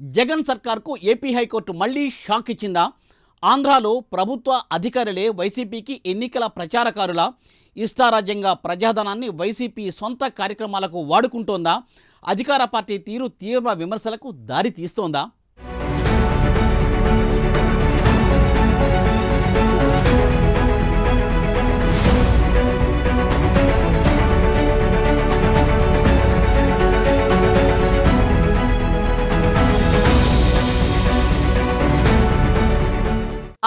Jagan సర్కార్కు AP high court మళ్లీ shock ఇచ్చిందా? ఆంధ్రాలో ప్రభుత్వ అధికారులే వైసీపీకి ఎన్నికల ప్రచారకారులా? ఇష్టారాజ్యంగా ప్రజాధనాన్ని వైసీపీ సొంత కార్యక్రమాలకు వాడుకుంటోందా? అధికార పార్టీ తీరు తీవ్ర విమర్శలకు దారి తీస్తోందా?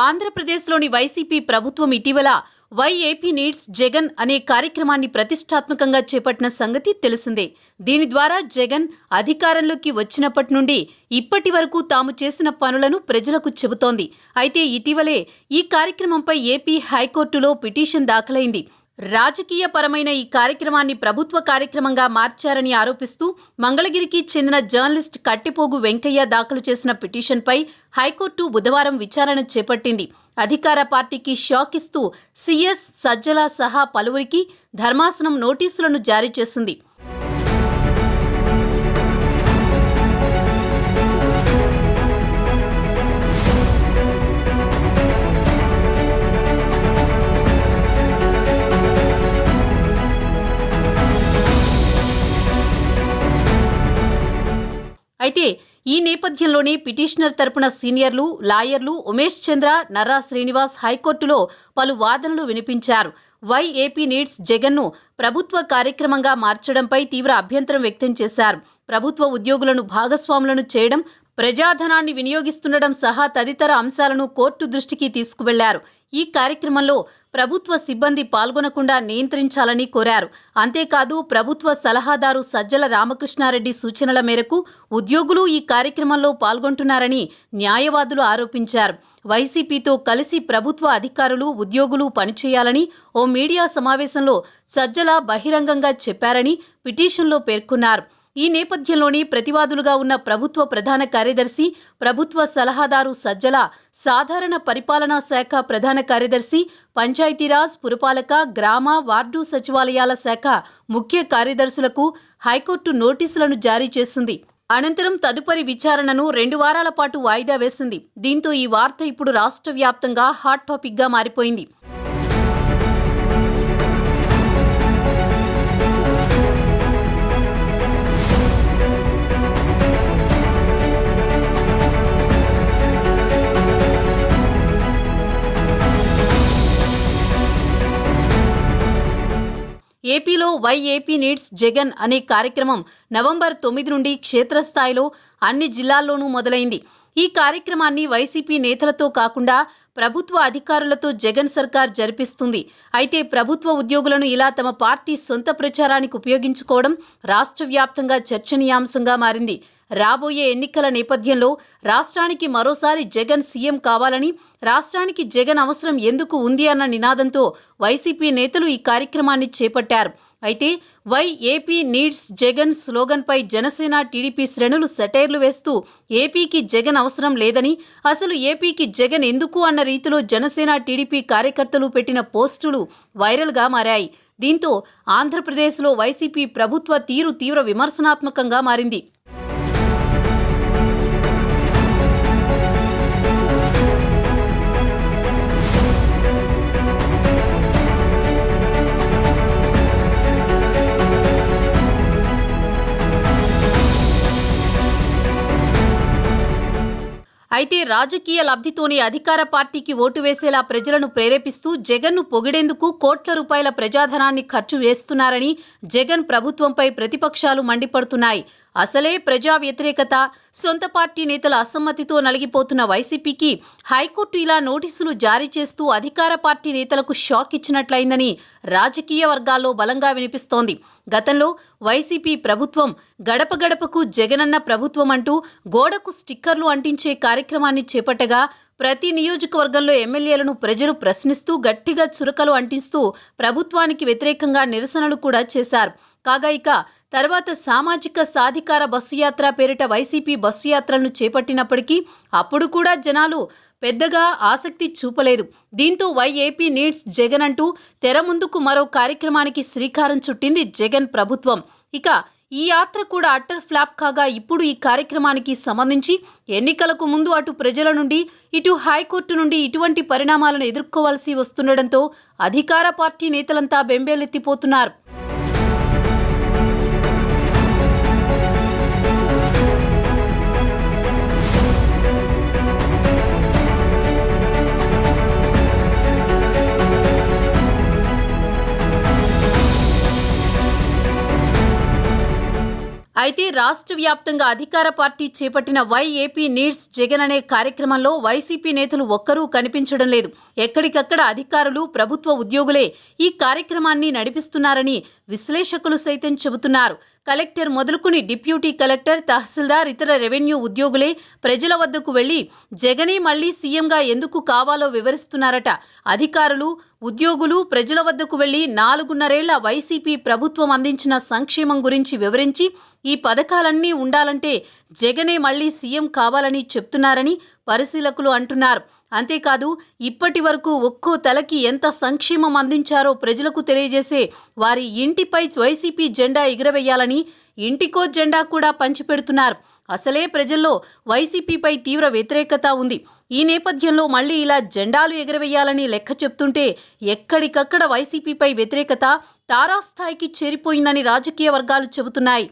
ఆంధ్రప్రదేశ్లోని వైసీపీ ప్రభుత్వం ఇటీవల వై ఏపీ నీడ్స్ జగన్ అనే కార్యక్రమాన్ని ప్రతిష్టాత్మకంగా చేపట్టిన సంగతి తెలిసిందే. దీని ద్వారా జగన్ అధికారంలోకి వచ్చినప్పటి నుండి ఇప్పటి వరకు తాము చేసిన పనులను ప్రజలకు చెబుతోంది. అయితే ఇటీవలే ఈ కార్యక్రమంపై ఏపీ హైకోర్టులో పిటిషన్ దాఖలైంది. రాజకీయపరమైన ఈ కార్యక్రమాన్ని ప్రభుత్వ కార్యక్రమంగా మార్చారని ఆరోపిస్తూ మంగళగిరికి చెందిన జర్నలిస్ట్ కట్టెపోగు వెంకయ్య దాఖలు చేసిన పిటిషన్పై హైకోర్టు బుధవారం విచారణ చేపట్టింది. అధికార పార్టీకి షాక్ ఇస్తూ సీఎస్ సజ్జల సహా పలువురికి ధర్మాసనం నోటీసులను జారీ చేసింది. అయితే ఈ నేపథ్యంలోనే పిటిషనర్ తరపున సీనియర్లు, లాయర్లు ఉమేష్ చంద్ర, నర్రా శ్రీనివాస్ హైకోర్టులో పలు వాదనలు వినిపించారు. వై ఏపీ నీడ్స్ జగన్ను ప్రభుత్వ కార్యక్రమంగా మార్చడంపై తీవ్ర అభ్యంతరం వ్యక్తం చేశారు. ప్రభుత్వ ఉద్యోగులను భాగస్వాములను చేయడం, ప్రజాధనాన్ని వినియోగిస్తుండడం సహా తదితర అంశాలను కోర్టు దృష్టికి తీసుకువెళ్లారు. ఈ కార్యక్రమంలో ప్రభుత్వ సిబ్బంది పాల్గొనకుండా నియంత్రించాలని కోరారు. అంతేకాదు ప్రభుత్వ సలహాదారు సజ్జల రామకృష్ణారెడ్డి సూచనల మేరకు ఉద్యోగులు ఈ కార్యక్రమంలో పాల్గొంటున్నారని న్యాయవాదులు ఆరోపించారు. వైసీపీతో కలిసి ప్రభుత్వ అధికారులు, ఉద్యోగులు పనిచేయాలని ఓ మీడియా సమావేశంలో సజ్జల బహిరంగంగా చెప్పారని పిటిషన్లో పేర్కొన్నారు. ఈ నేపథ్యంలోనే ప్రతివాదులుగా ఉన్న ప్రభుత్వ ప్రధాన కార్యదర్శి, ప్రభుత్వ సలహాదారు సజ్జల, సాధారణ పరిపాలనా శాఖ ప్రధాన కార్యదర్శి, పంచాయతీరాజ్, పురపాలక, గ్రామ, వార్డు సచివాలయాల శాఖ ముఖ్య కార్యదర్శులకు హైకోర్టు నోటీసులను జారీ చేసింది. అనంతరం తదుపరి విచారణను 2 వారాల పాటు వాయిదా వేసింది. దీంతో ఈ వార్త ఇప్పుడు రాష్ట్ర వ్యాప్తంగా హాట్ టాపిక్గా మారిపోయింది. ఏపీలో వై ఏపీ నీడ్స్ జగన్ అనే కార్యక్రమం నవంబర్ 9 నుండి క్షేత్రస్థాయిలో అన్ని జిల్లాల్లోనూ మొదలైంది. ఈ కార్యక్రమాన్ని వైసీపీ నేతలతో కాకుండా ప్రభుత్వ అధికారులతో జగన్ సర్కార్ జరిపిస్తుంది. అయితే ప్రభుత్వ ఉద్యోగులను ఇలా తమ పార్టీ సొంత ప్రచారానికి ఉపయోగించుకోవడం రాష్ట్ర వ్యాప్తంగా చర్చనీయాంశంగా మారింది. రాబోయే ఎన్నికల నేపథ్యంలో రాష్ట్రానికి మరోసారి జగన్ సీఎం కావాలని, రాష్ట్రానికి జగన్ అవసరం ఎందుకు ఉంది అన్న నినాదంతో వైసీపీ నేతలు ఈ కార్యక్రమాన్ని చేపట్టారు. అయితే వై ఏపీ నీడ్స్ జగన్ స్లోగన్పై జనసేన, టీడీపీ శ్రేణులు సెటైర్లు వేస్తూ ఏపీకి జగన్ అవసరం లేదని, అసలు ఏపీకి జగన్ ఎందుకు అన్న రీతిలో జనసేన, టీడీపీ కార్యకర్తలు పెట్టిన పోస్టులు వైరల్గా మారాయి. దీంతో ఆంధ్రప్రదేశ్లో వైసీపీ ప్రభుత్వ తీరు తీవ్ర విమర్శనాత్మకంగా మారింది. అయితే రాజకీయ లబ్ధితోనే అధికార పార్టీకి ఓటు వేసేలా ప్రజలను ప్రేరేపిస్తూ జగన్ను పొగిడేందుకు కోట్ల రూపాయల ప్రజాధనాన్ని ఖర్చు చేస్తున్నారని జగన్ ప్రభుత్వంపై ప్రతిపక్షాలు మండిపడుతున్నాయి. అసలే ప్రజా వ్యతిరేకత, సొంత పార్టీ నేతల అసమ్మతితో నలిగిపోతున్న వైసీపీకి హైకోర్టు ఇలా నోటీసులు జారీ చేస్తూ అధికార పార్టీ నేతలకు షాక్ ఇచ్చినట్లయిందని రాజకీయ వర్గాల్లో బలంగా వినిపిస్తోంది. గతంలో వైసీపీ ప్రభుత్వం గడప గడపకు జగనన్న ప్రభుత్వం అంటూ గోడకు స్టిక్కర్లు అంటించే కార్యక్రమాన్ని చేపట్టగా ప్రతి నియోజకవర్గంలో ఎమ్మెల్యేలను ప్రజలు ప్రశ్నిస్తూ గట్టిగా చురకలు అంటిస్తూ ప్రభుత్వానికి వ్యతిరేకంగా నిరసనలు కూడా చేశారు. కాగా ఇక తర్వాత సామాజిక సాధికార బస్సు యాత్ర పేరిట వైసీపీ బస్సు యాత్రలను చేపట్టినప్పటికీ అప్పుడు కూడా జనాలు పెద్దగా ఆసక్తి చూపలేదు. దీంతో వై ఏపీ నీడ్స్ జగన్ అంటూ తెర ముందుకు మరో కార్యక్రమానికి శ్రీకారం చుట్టింది జగన్ ప్రభుత్వం. ఇక ఈ యాత్ర కూడా అట్టర్ ఫ్లాప్ కాగా ఇప్పుడు ఈ కార్యక్రమానికి సంబంధించి ఎన్నికలకు ముందు అటు ప్రజల నుండి ఇటు హైకోర్టు నుండి ఇటువంటి పరిణామాలను ఎదుర్కోవాల్సి వస్తుండటంతో అధికార పార్టీ నేతలంతా బెంబేలెత్తిపోతున్నారు. అయితే రాష్ట్ర వ్యాప్తంగా అధికార పార్టీ చేపట్టిన వై ఏపీ నీడ్స్ జగన్ అనే కార్యక్రమంలో వైసీపీ నేతలు ఒక్కరూ కనిపించడం లేదు. ఎక్కడికక్కడ అధికారులు, ప్రభుత్వ ఉద్యోగులే ఈ కార్యక్రమాన్ని నడిపిస్తున్నారని విశ్లేషకులు సైతం చెబుతున్నారు. కలెక్టర్ మొదలుకుని డిప్యూటీ కలెక్టర్, తహసీల్దార్, ఇతర రెవెన్యూ ఉద్యోగులే ప్రజల వద్దకు వెళ్లి జగనే మళ్లీ సీఎంగా ఎందుకు కావాలో వివరిస్తున్నారట. అధికారులు, ఉద్యోగులు ప్రజల వద్దకు వెళ్లి 4.5 ఏళ్ల వైసీపీ ప్రభుత్వం అందించిన సంక్షేమం గురించి వివరించి ఈ పథకాలన్నీ ఉండాలంటే జగనే మళ్లీ సీఎం కావాలని చెప్తున్నారని పరిశీలకులు అంటున్నారు. అంతేకాదు ఇప్పటి వరకు ఒక్కో తలకి ఎంత సంక్షేమం అందించారో ప్రజలకు తెలియజేసే వారి ఇంటిపై వైసీపీ జెండా ఎగురవేయాలని ఇంటికో జెండా కూడా పంచిపెడుతున్నారు. అసలే ప్రజల్లో వైసీపీపై తీవ్ర వ్యతిరేకత ఉంది. ఈ నేపథ్యంలో మళ్లీ ఇలా జెండాలు ఎగురవేయాలని లెక్క చెప్తుంటే ఎక్కడికక్కడ వైసీపీపై వ్యతిరేకత తారాస్థాయికి చేరిపోయిందని రాజకీయ వర్గాలు చెబుతున్నాయి.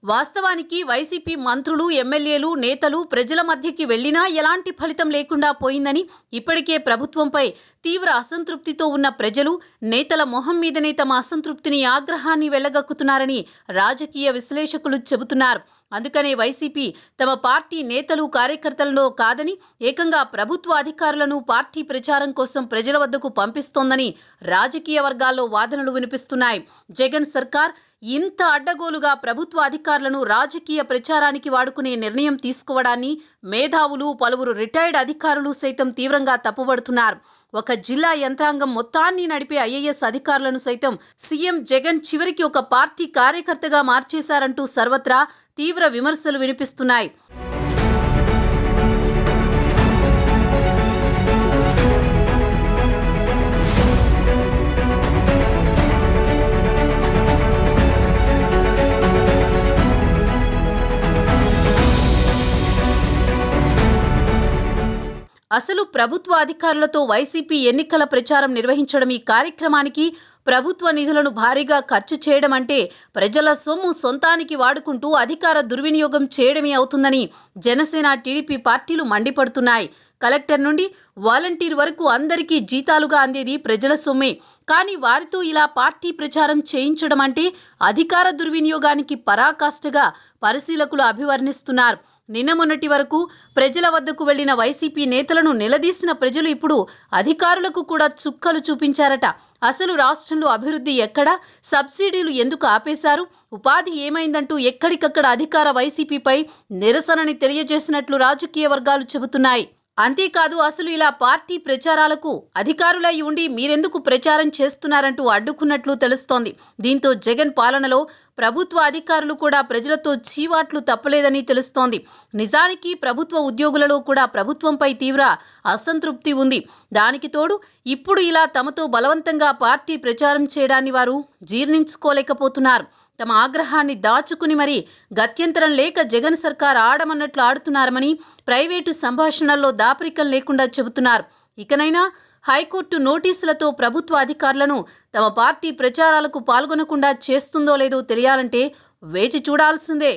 వాస్తవానికి వైసీపీ మంత్రులు, ఎమ్మెల్యేలు, నేతలు ప్రజల మధ్యకి వెళ్లినా ఎలాంటి ఫలితం లేకుండా పోయిందని, ఇప్పటికే ప్రభుత్వంపై తీవ్ర అసంతృప్తితో ఉన్న ప్రజలు నేతల మొహం మీదనే తమ అసంతృప్తిని, ఆగ్రహాన్ని వెళ్లగక్కుతున్నారని రాజకీయ విశ్లేషకులు చెబుతున్నారు. అందుకనే వైసీపీ తమ పార్టీ నేతలు, కార్యకర్తలను కాదని ఏకంగా ప్రభుత్వ అధికారులను పార్టీ ప్రచారం కోసం ప్రజల వద్దకు పంపిస్తోందని రాజకీయ వర్గాల్లో వాదనలు వినిపిస్తున్నాయి. జగన్ సర్కార్ ఇంత అడ్డగోలుగా ప్రభుత్వ అధికారులను రాజకీయ ప్రచారానికి వాడుకునే నిర్ణయం తీసుకోవడాన్ని మేధావులు, పలువురు రిటైర్డ్ అధికారులు సైతం తీవ్రంగా తప్పుపడుతున్నారు. ఒక జిల్లా యంత్రాంగం మొత్తాన్ని నడిపే ఐఏఎస్ అధికారులను సైతం సీఎం జగన్ చివరికి ఒక పార్టీ కార్యకర్తగా మార్చేశారంటూ సర్వత్రా తీవ్ర విమర్శలు వినిపిస్తున్నాయి. అసలు ప్రభుత్వ అధికారులతో వైసీపీ ఎన్నికల ప్రచారం నిర్వహించడం, ఈ కార్యక్రమానికి ప్రభుత్వ నిధులను భారీగా ఖర్చు చేయడం అంటే ప్రజల సొమ్ము సొంతానికి వాడుకుంటూ అధికార దుర్వినియోగం చేయడమే అవుతుందని జనసేన, టీడీపీ పార్టీలు మండిపడుతున్నాయి. కలెక్టర్ నుండి వాలంటీర్ వరకు అందరికీ జీతాలుగా అందేది ప్రజల సొమ్మే. కానీ వారితో ఇలా పార్టీ ప్రచారం చేయించడం అంటే అధికార దుర్వినియోగానికి పరాకాష్ఠగా పరిశీలకులు అభివర్ణిస్తున్నారు. నిన్న మొన్నటి వరకు ప్రజల వద్దకు వెళ్లిన వైసీపీ నేతలను నిలదీసిన ప్రజలు ఇప్పుడు అధికారులకు కూడా చుక్కలు చూపించారట. అసలు రాష్ట్రంలో అభివృద్ధి ఎక్కడా, సబ్సిడీలు ఎందుకు ఆపేశారు, ఉపాధి ఏమైందంటూ ఎక్కడికక్కడ అధికార వైసీపీపై నిరసనని తెలియజేసినట్లు రాజకీయ వర్గాలు చెబుతున్నాయి. అంతేకాదు అసలు ఇలా పార్టీ ప్రచారాలకు అధికారులై ఉండి మీరెందుకు ప్రచారం చేస్తున్నారంటూ అడ్డుకున్నట్లు తెలుస్తోంది. దీంతో జగన్ పాలనలో ప్రభుత్వ అధికారులు కూడా ప్రజలతో చీవాట్లు తప్పలేదని తెలుస్తోంది. నిజానికి ప్రభుత్వ ఉద్యోగులలో కూడా ప్రభుత్వంపై తీవ్ర అసంతృప్తి ఉంది. దానికి తోడు ఇప్పుడు ఇలా తమతో బలవంతంగా పార్టీ ప్రచారం చేయడాన్ని వారు జీర్ణించుకోలేకపోతున్నారు. తమ ఆగ్రహాన్ని దాచుకుని మరీ గత్యంతరం లేక జగన్ సర్కార్ ఆడమన్నట్లు ఆడుతున్నారని ప్రైవేటు సంభాషణల్లో దాపరికం లేకుండా చెబుతున్నారు. ఇకనైనా హైకోర్టు నోటీసులతో ప్రభుత్వ అధికారులను తమ పార్టీ ప్రచారాలకు పాల్గొనకుండా చేస్తుందో లేదో తెలియాలంటే వేచి చూడాల్సిందే.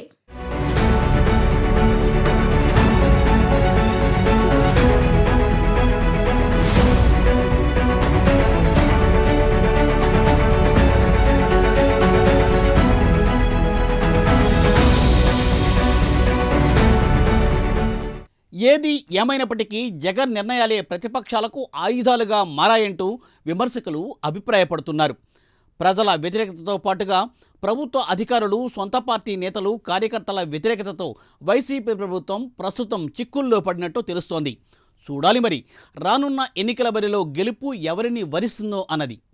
ఏది ఏమైనప్పటికీ జగన్ నిర్ణయాలే ప్రతిపక్షాలకు ఆయుధాలుగా మారాయంటూ విమర్శకులు అభిప్రాయపడుతున్నారు. ప్రజల వ్యతిరేకతతో పాటుగా ప్రభుత్వ అధికారులు, సొంత పార్టీ నేతలు, కార్యకర్తల వ్యతిరేకతతో వైసీపీ ప్రభుత్వం ప్రస్తుతం చిక్కుల్లో పడినట్టు తెలుస్తోంది. చూడాలి మరి రానున్న ఎన్నికల బరిలో గెలుపు ఎవరిని వరిస్తుందో అన్నది.